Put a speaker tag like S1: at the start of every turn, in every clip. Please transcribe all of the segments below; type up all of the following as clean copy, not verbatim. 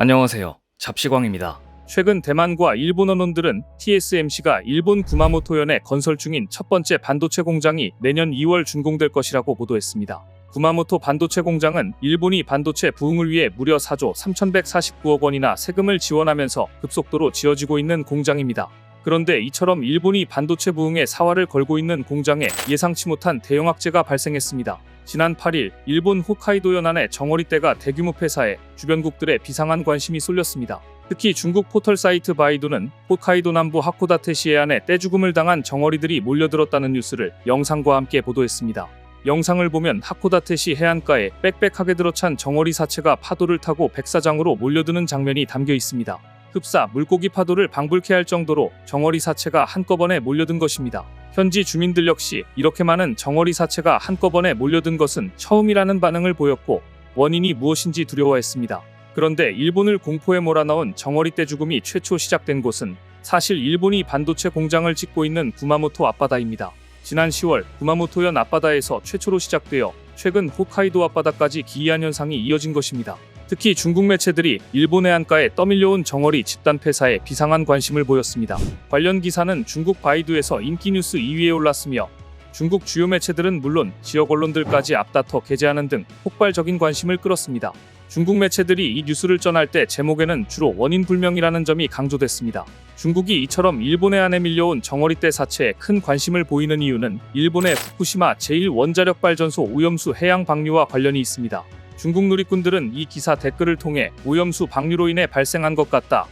S1: 안녕하세요. 잡시광입니다. 최근 대만과 일본 언론들은 TSMC가 일본 구마모토현에 건설 중인 첫 번째 반도체 공장이 내년 2월 준공될 것이라고 보도했습니다. 구마모토 반도체 공장은 일본이 반도체 부흥을 위해 무려 4조 3,149억 원이나 세금을 지원하면서 급속도로 지어지고 있는 공장입니다. 그런데 이처럼 일본이 반도체 부흥에 사활을 걸고 있는 공장에 예상치 못한 대형 악재가 발생했습니다. 지난 8일 일본 홋카이도 연안의 정어리떼가 대규모 폐사해 주변국들의 비상한 관심이 쏠렸습니다. 특히 중국 포털 사이트 바이두는 홋카이도 남부 하코다테시 해안에 떼죽음을 당한 정어리들이 몰려들었다는 뉴스를 영상과 함께 보도했습니다. 영상을 보면 하코다테시 해안가에 빽빽하게 들어찬 정어리 사체가 파도를 타고 백사장으로 몰려드는 장면이 담겨 있습니다. 흡사 물고기 파도를 방불케 할 정도로 정어리 사체가 한꺼번에 몰려든 것입니다. 현지 주민들 역시 이렇게 많은 정어리 사체가 한꺼번에 몰려든 것은 처음이라는 반응을 보였고 원인이 무엇인지 두려워했습니다. 그런데 일본을 공포에 몰아넣은 정어리 떼죽음이 최초 시작된 곳은 사실 일본이 반도체 공장을 짓고 있는 구마모토 앞바다입니다. 지난 10월 구마모토현 앞바다에서 최초로 시작되어 최근 홋카이도 앞바다까지 기이한 현상이 이어진 것입니다. 특히 중국 매체들이 일본 해안가에 떠밀려온 정어리 집단 폐사에 비상한 관심을 보였습니다. 관련 기사는 중국 바이두에서 인기 뉴스 2위에 올랐으며 중국 주요 매체들은 물론 지역 언론들까지 앞다퉈 게재하는 등 폭발적인 관심을 끌었습니다. 중국 매체들이 이 뉴스를 전할 때 제목에는 주로 원인 불명이라는 점이 강조됐습니다. 중국이 이처럼 일본 해안에 밀려온 정어리떼 사체에 큰 관심을 보이는 이유는 일본의 후쿠시마 제1원자력발전소 오염수 해양 방류와 관련이 있습니다. 중국 누리꾼들은 이 기사 댓글을 통해 오염수 방류로 인해 발생한 것 같다.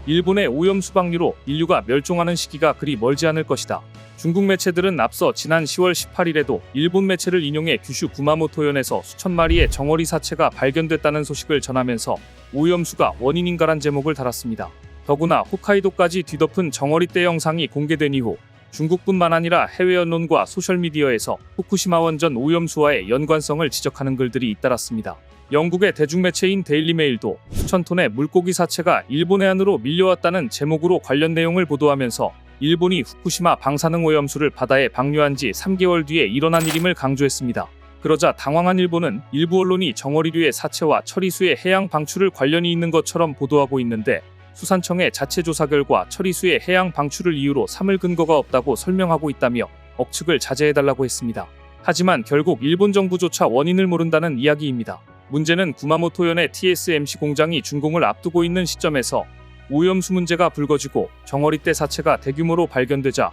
S1: 일본의 오염수 방류로 인류가 멸종하는 시기가 그리 멀지 않을 것이다. 중국 매체들은 앞서 지난 10월 18일에도 일본 매체를 인용해 규슈 구마모토현에서 수천 마리의 정어리 사체가 발견됐다는 소식을 전하면서 오염수가 원인인가란 제목을 달았습니다. 더구나 홋카이도까지 뒤덮은 정어리떼 영상이 공개된 이후 중국뿐만 아니라 해외 언론과 소셜미디어에서 후쿠시마 원전 오염수와의 연관성을 지적하는 글들이 잇따랐습니다. 영국의 대중매체인 데일리메일도 수천 톤의 물고기 사체가 일본 해안으로 밀려왔다는 제목으로 관련 내용을 보도하면서 일본이 후쿠시마 방사능 오염수를 바다에 방류한 지 3개월 뒤에 일어난 일임을 강조했습니다. 그러자 당황한 일본은 일부 언론이 정어리류의 사체와 처리수의 해양 방출을 관련이 있는 것처럼 보도하고 있는데 수산청의 자체 조사 결과 처리수의 해양 방출을 이유로 삼을 근거가 없다고 설명하고 있다며 억측을 자제해달라고 했습니다. 하지만 결국 일본 정부조차 원인을 모른다는 이야기입니다. 문제는 구마모토현의 TSMC 공장이 준공을 앞두고 있는 시점에서 오염수 문제가 불거지고 정어리떼 사체가 대규모로 발견되자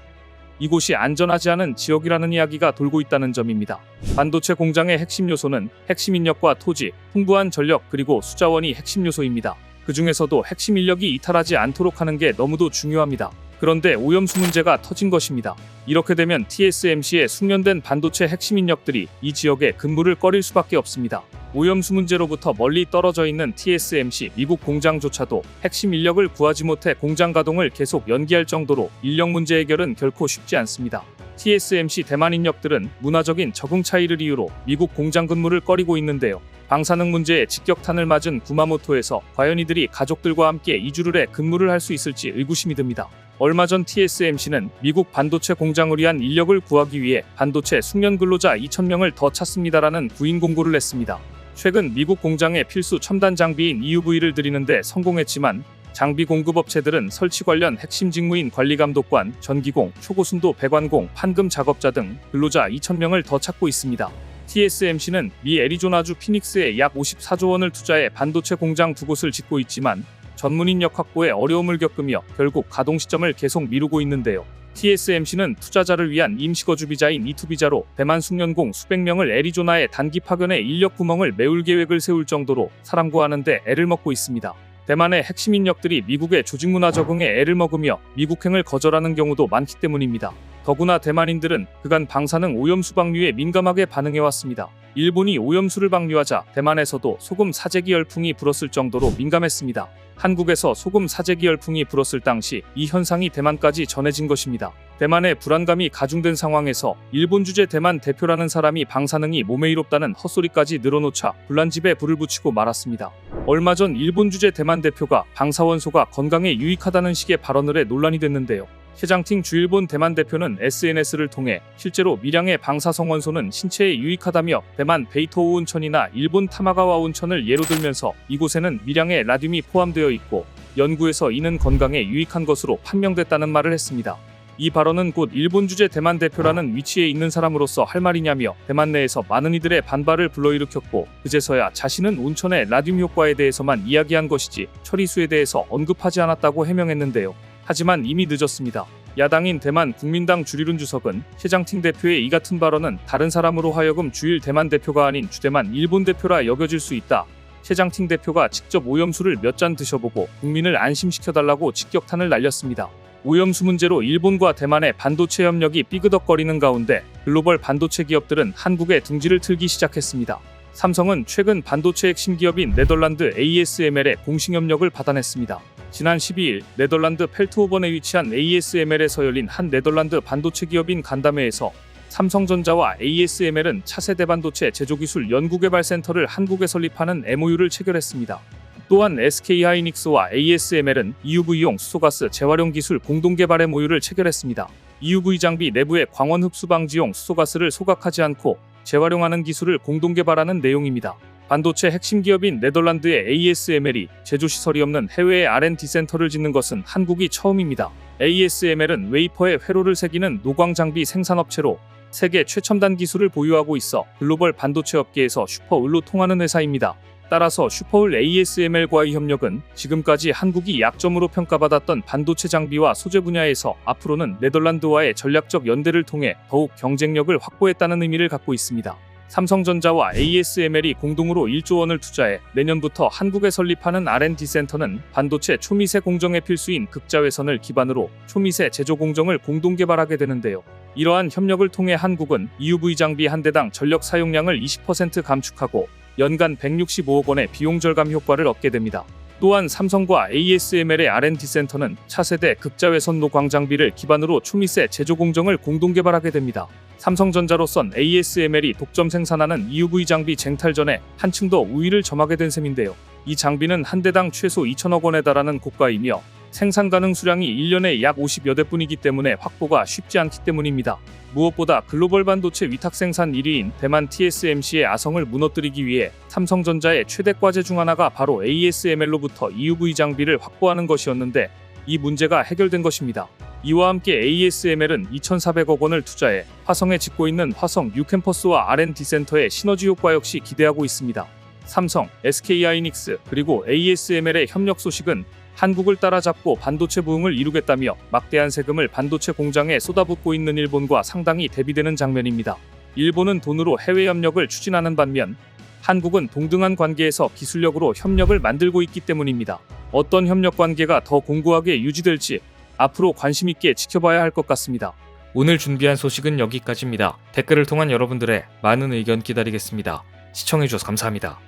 S1: 이곳이 안전하지 않은 지역이라는 이야기가 돌고 있다는 점입니다. 반도체 공장의 핵심 요소는 핵심 인력과 토지, 풍부한 전력 그리고 수자원이 핵심 요소입니다. 그 중에서도 핵심 인력이 이탈하지 않도록 하는 게 너무도 중요합니다. 그런데 오염수 문제가 터진 것입니다. 이렇게 되면 TSMC의 숙련된 반도체 핵심 인력들이 이 지역에 근무를 꺼릴 수밖에 없습니다. 오염수 문제로부터 멀리 떨어져 있는 TSMC 미국 공장조차도 핵심 인력을 구하지 못해 공장 가동을 계속 연기할 정도로 인력 문제 해결은 결코 쉽지 않습니다. TSMC 대만 인력들은 문화적인 적응 차이를 이유로 미국 공장 근무를 꺼리고 있는데요. 방사능 문제에 직격탄을 맞은 구마모토에서 과연 이들이 가족들과 함께 이주를 해 근무를 할 수 있을지 의구심이 듭니다. 얼마 전 TSMC는 미국 반도체 공장을 위한 인력을 구하기 위해 반도체 숙련 근로자 2,000명을 더 찾습니다라는 구인 공고를 냈습니다. 최근 미국 공장에 필수 첨단 장비인 EUV를 들이는데 성공했지만 장비 공급업체들은 설치 관련 핵심 직무인 관리감독관, 전기공, 초고순도 배관공, 판금 작업자 등 근로자 2,000명을 더 찾고 있습니다. TSMC는 미 애리조나주 피닉스에 약 54조 원을 투자해 반도체 공장 2곳을 짓고 있지만 전문 인력 확보에 어려움을 겪으며 결국 가동 시점을 계속 미루고 있는데요. TSMC는 투자자를 위한 임시거주비자인 E2비자로 대만 숙련공 수백 명을 애리조나에 단기 파견해 인력 구멍을 메울 계획을 세울 정도로 사람 구하는데 애를 먹고 있습니다. 대만의 핵심 인력들이 미국의 조직 문화 적응에 애를 먹으며 미국행을 거절하는 경우도 많기 때문입니다. 더구나 대만인들은 그간 방사능 오염수 방류에 민감하게 반응해왔습니다. 일본이 오염수를 방류하자 대만에서도 소금 사재기 열풍이 불었을 정도로 민감했습니다. 한국에서 소금 사재기 열풍이 불었을 당시 이 현상이 대만까지 전해진 것입니다. 대만의 불안감이 가중된 상황에서 일본 주재 대만 대표라는 사람이 방사능이 몸에 이롭다는 헛소리까지 늘어놓자 불난집에 불을 붙이고 말았습니다. 얼마 전 일본 주재 대만 대표가 방사원소가 건강에 유익하다는 식의 발언을 해 논란이 됐는데요. 최장팅 주일본 대만 대표는 SNS를 통해 실제로 밀양의 방사성 원소는 신체에 유익하다며 대만 베이토우 온천이나 일본 타마가와 온천을 예로 들면서 이곳에는 밀양의 라듐이 포함되어 있고 연구에서 이는 건강에 유익한 것으로 판명됐다는 말을 했습니다. 이 발언은 곧 일본 주재 대만 대표라는 위치에 있는 사람으로서 할 말이냐며 대만 내에서 많은 이들의 반발을 불러일으켰고 그제서야 자신은 온천의 라듐 효과에 대해서만 이야기한 것이지 처리수에 대해서 언급하지 않았다고 해명했는데요. 하지만 이미 늦었습니다. 야당인 대만 국민당 주리룬 주석은 최장팅 대표의 이 같은 발언은 다른 사람으로 하여금 주일 대만 대표가 아닌 주대만 일본 대표라 여겨질 수 있다. 최장팅 대표가 직접 오염수를 몇 잔 드셔보고 국민을 안심시켜달라고 직격탄을 날렸습니다. 오염수 문제로 일본과 대만의 반도체 협력이 삐그덕거리는 가운데 글로벌 반도체 기업들은 한국에 둥지를 틀기 시작했습니다. 삼성은 최근 반도체 핵심 기업인 네덜란드 ASML의 공식 협력을 받아냈습니다. 지난 12일 네덜란드 펠트호번에 위치한 ASML에서 열린 한 네덜란드 반도체 기업인 간담회에서 삼성전자와 ASML은 차세대 반도체 제조기술 연구개발센터를 한국에 설립하는 MOU를 체결했습니다. 또한 SK하이닉스와 ASML은 EUV용 수소가스 재활용 기술 공동개발 MOU를 체결했습니다. EUV 장비 내부의 광원 흡수 방지용 수소가스를 소각하지 않고 재활용하는 기술을 공동개발하는 내용입니다. 반도체 핵심 기업인 네덜란드의 ASML이 제조시설이 없는 해외에 R&D 센터를 짓는 것은 한국이 처음입니다. ASML은 웨이퍼에 회로를 새기는 노광장비 생산업체로 세계 최첨단 기술을 보유하고 있어 글로벌 반도체 업계에서 슈퍼을로 통하는 회사입니다. 따라서 슈퍼을 ASML과의 협력은 지금까지 한국이 약점으로 평가받았던 반도체 장비와 소재 분야에서 앞으로는 네덜란드와의 전략적 연대를 통해 더욱 경쟁력을 확보했다는 의미를 갖고 있습니다. 삼성전자와 ASML이 공동으로 1조 원을 투자해 내년부터 한국에 설립하는 R&D 센터는 반도체 초미세 공정의 필수인 극자외선을 기반으로 초미세 제조 공정을 공동 개발하게 되는데요. 이러한 협력을 통해 한국은 EUV 장비 한 대당 전력 사용량을 20% 감축하고 연간 165억 원의 비용 절감 효과를 얻게 됩니다. 또한 삼성과 ASML의 R&D 센터는 차세대 극자외선 노광 장비를 기반으로 초미세 제조 공정을 공동 개발하게 됩니다. 삼성전자로선 ASML이 독점 생산하는 EUV 장비 쟁탈 전에 한층 더 우위를 점하게 된 셈인데요. 이 장비는 한 대당 최소 2천억 원에 달하는 고가이며 생산 가능 수량이 1년에 약 50여 대뿐이기 때문에 확보가 쉽지 않기 때문입니다. 무엇보다 글로벌 반도체 위탁 생산 1위인 대만 TSMC의 아성을 무너뜨리기 위해 삼성전자의 최대 과제 중 하나가 바로 ASML로부터 EUV 장비를 확보하는 것이었는데 이 문제가 해결된 것입니다. 이와 함께 ASML은 2,400억 원을 투자해 화성에 짓고 있는 화성 뉴캠퍼스와 R&D 센터의 시너지 효과 역시 기대하고 있습니다. 삼성, SK하이닉스 그리고 ASML의 협력 소식은 한국을 따라잡고 반도체 부흥을 이루겠다며 막대한 세금을 반도체 공장에 쏟아붓고 있는 일본과 상당히 대비되는 장면입니다. 일본은 돈으로 해외 협력을 추진하는 반면 한국은 동등한 관계에서 기술력으로 협력을 만들고 있기 때문입니다. 어떤 협력 관계가 더 공고하게 유지될지 앞으로 관심 있게 지켜봐야 할 것 같습니다.
S2: 오늘 준비한 소식은 여기까지입니다. 댓글을 통한 여러분들의 많은 의견 기다리겠습니다. 시청해주셔서 감사합니다.